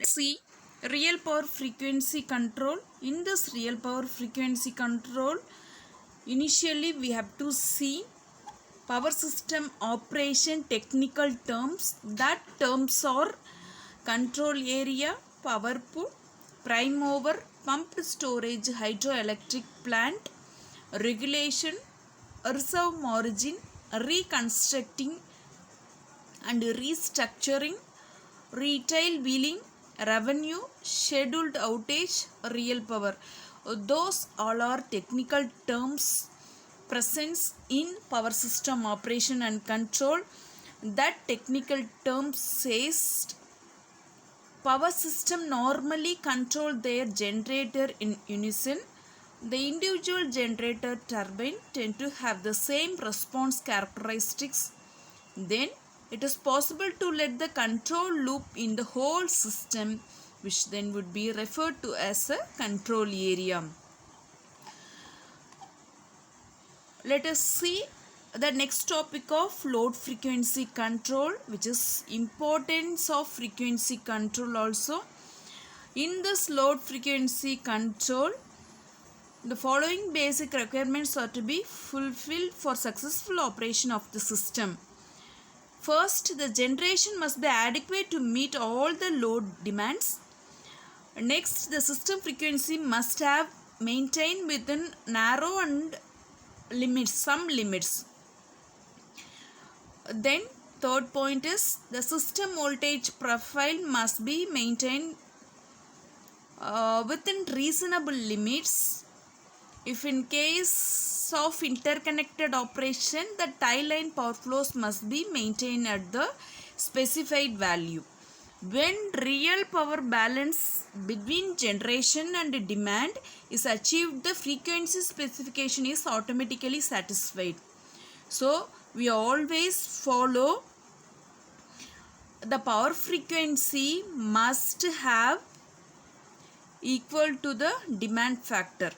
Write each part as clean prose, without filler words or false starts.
See, real power frequency control. In this real power frequency control, initially we have to see power system operation technical terms. That terms are control area, power put, prime mover, pumped storage, hydroelectric plant, regulation, reserve margin, reconstructing and restructuring, retail billing, revenue, scheduled outage, real power. Those all are technical terms present in power system operation and control. That technical term says power system normally control their generator in unison. The individual generator turbine tend to have the same response characteristics. Then it is possible to let the control loop in the whole system, which then would be referred to as a control area. Let us see the next topic of load frequency control, which is importance of frequency control also. In this load frequency control, the following basic requirements are to be fulfilled for successful operation of the system. First, the generation must be adequate to meet all the load demands. Next, the system frequency must have maintained within narrow and some limits. Then, third point is the system voltage profile must be maintained within reasonable limits. If in case of interconnected operation, the tie line power flows must be maintained at the specified value. When real power balance between generation and demand is achieved, the frequency specification is automatically satisfied. So, we always follow the power frequency must have equal to the demand factor.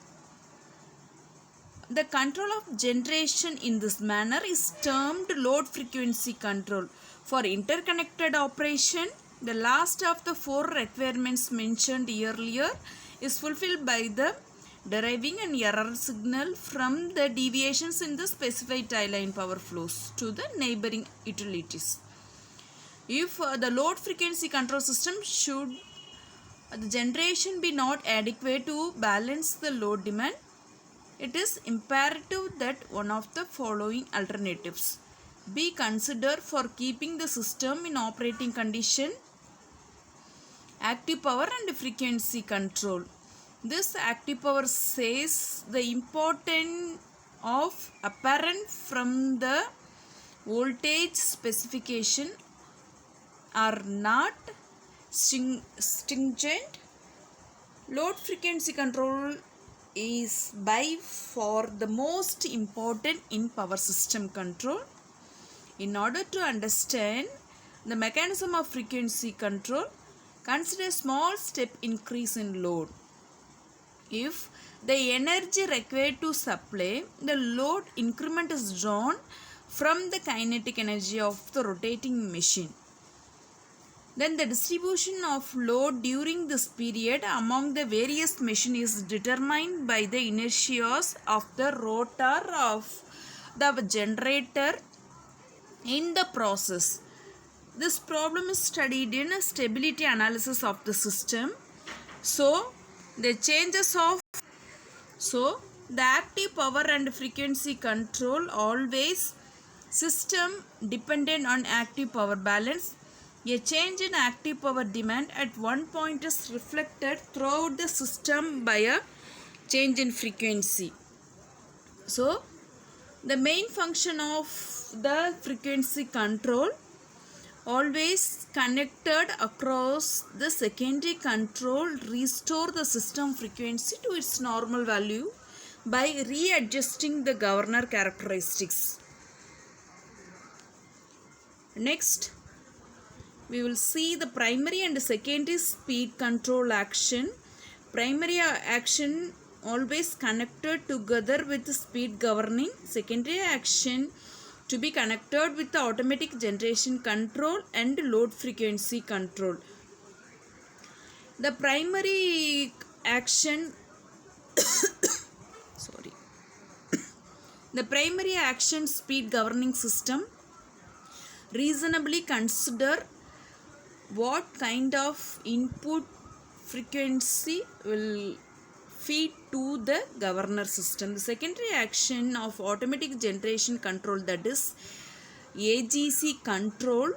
The control of generation in this manner is termed load frequency control. For interconnected operation, the last of the four requirements mentioned earlier is fulfilled by the deriving an error signal from the deviations in the specified tie line power flows to the neighboring utilities. If the load frequency control system should the generation be not adequate to balance the load demand, it is imperative that one of the following alternatives be considered for keeping the system in operating condition: active power and frequency control. This active power says the importance of apparent from the voltage specification are not stringent. Load frequency control is by far the most important in power system control. In order to understand the mechanism of frequency control, consider small step increase in load. If the energy required to supply the load increment is drawn from the kinetic energy of the rotating machine, then the distribution of load during this period among the various machines is determined by the inertia of the rotor of the generator in the process. This problem is studied in a stability analysis of the system. So, the active power and frequency control always system dependent on active power balance. A change in active power demand at one point is reflected throughout the system by a change in frequency. So, the main function of the frequency control always connected across the secondary control restore the system frequency to its normal value by readjusting the governor characteristics. Next, we will see the primary and secondary speed control action. Primary action always connected together with speed governing. Secondary action to be connected with the automatic generation control and load frequency control. The primary action sorry the primary action speed governing system reasonably consider what kind of input frequency will feed to the governor system. The secondary action of automatic generation control, that is AGC control,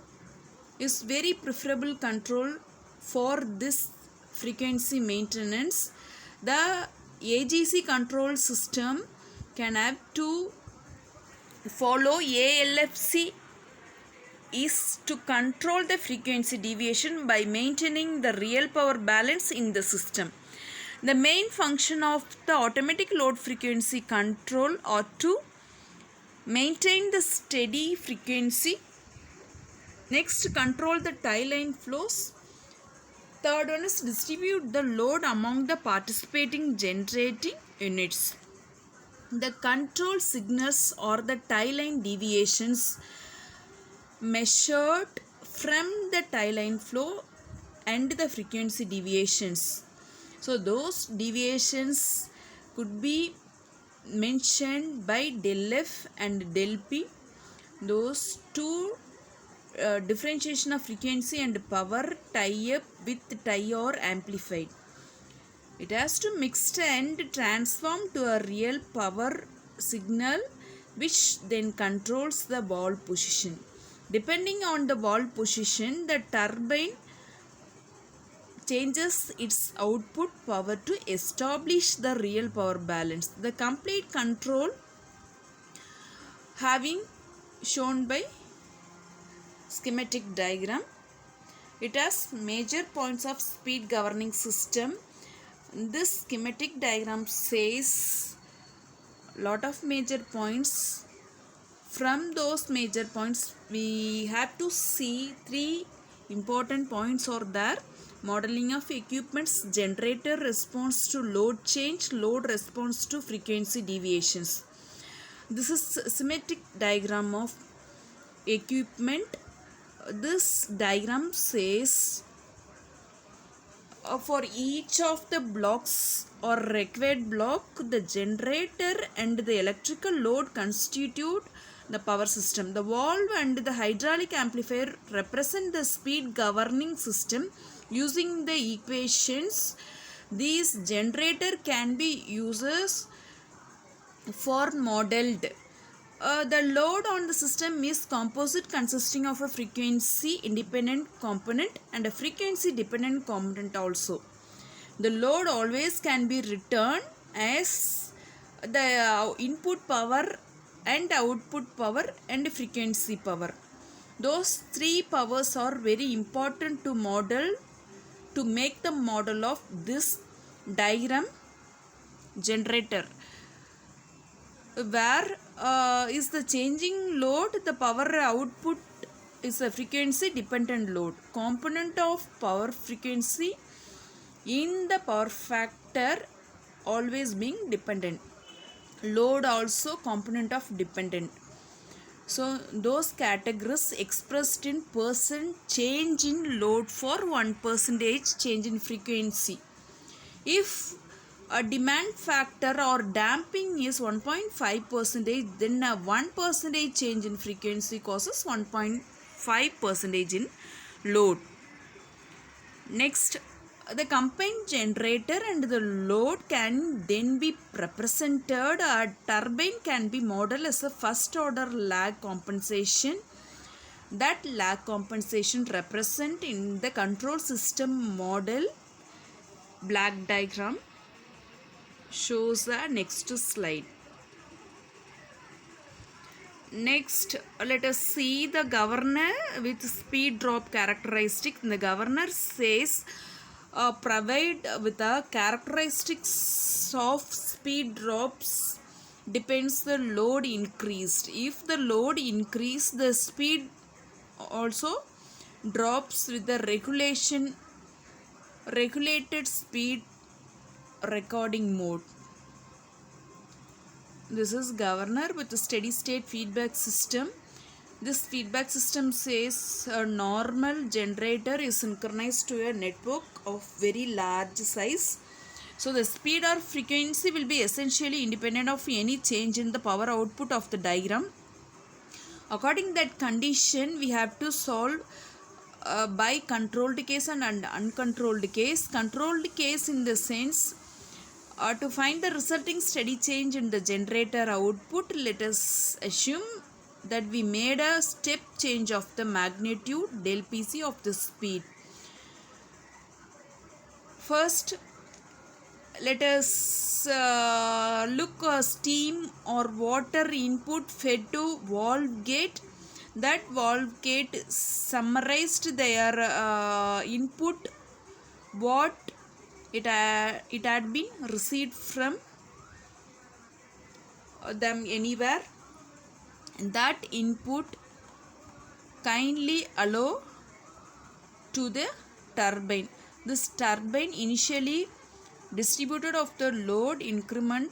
is very preferable control for this frequency maintenance. The AGC control system can have to follow ALFC is to control the frequency deviation by maintaining the real power balance in the system. The main function of the automatic load frequency control are to maintain the steady frequency. Next, control the tie line flows. Third one is distribute the load among the participating generating units. The control signals or the tie line deviations measured from the tie line flow and the frequency deviations. So those deviations could be mentioned by del F and del P. Those two differentiation of frequency and power tie up with tie or amplified. It has to mix and transform to a real power signal which then controls the ball position. Depending on the ball position, the turbine changes its output power to establish the real power balance. The complete control having shown by schematic diagram. It has major points of speed governing system. This schematic diagram says lot of major points. From those major points, we have to see three important points are there. Modeling of equipments, generator response to load change, load response to frequency deviations. This is schematic diagram of equipment. This diagram says for each of the blocks or required block, the generator and the electrical load constitute the power system. The valve and the hydraulic amplifier represent the speed governing system. Using the equations, these generator can be used for modeled. The load on the system is composite consisting of a frequency independent component and a frequency dependent component also. The load always can be written as the input power and output power and frequency power. Those three powers are very important to model, to make the model of this diagram generator. Where is the changing load, the power output is a frequency dependent load. Component of power frequency in the power factor always being dependent. Load also component of dependent. So those categories expressed in percent change in load for 1% change in frequency. If a demand factor or damping is 1.5%, then a 1% change in frequency causes 1.5% in load. Next, the combined generator and the load can then be represented. A turbine can be modeled as a first order lag compensation. That lag compensation represent in the control system model. Black diagram shows the next slide. Next, let us see the governor with speed drop characteristic. The governor says provide with the characteristics of speed drops depends the load increased. If the load increase, the speed also drops with the regulated speed recording mode. This is governor with a steady state feedback system. This feedback system says a normal generator is synchronized to a network of very large size. So the speed or frequency will be essentially independent of any change in the power output of the diagram. According to that condition, we have to solve by controlled case and uncontrolled case. Controlled case in the sense, to find the resulting steady change in the generator output, let us assume that we made a step change of the magnitude del Pc of the speed. First, let us look steam or water input fed to valve gate. That valve gate summarized their input, what it had been received from them anywhere. That input kindly allow to the turbine. This turbine initially distributed of the load increment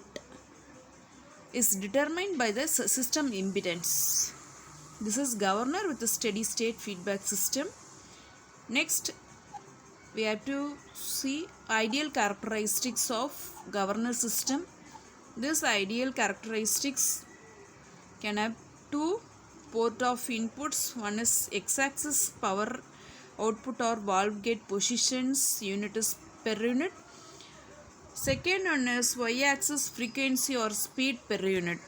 is determined by the system impedance. This is governor with a steady state feedback system. Next, we have to see ideal characteristics of governor system. This ideal characteristics can have two port of inputs. One is x-axis power output or valve gate positions, unit is per unit. Second one is y-axis frequency or speed per unit.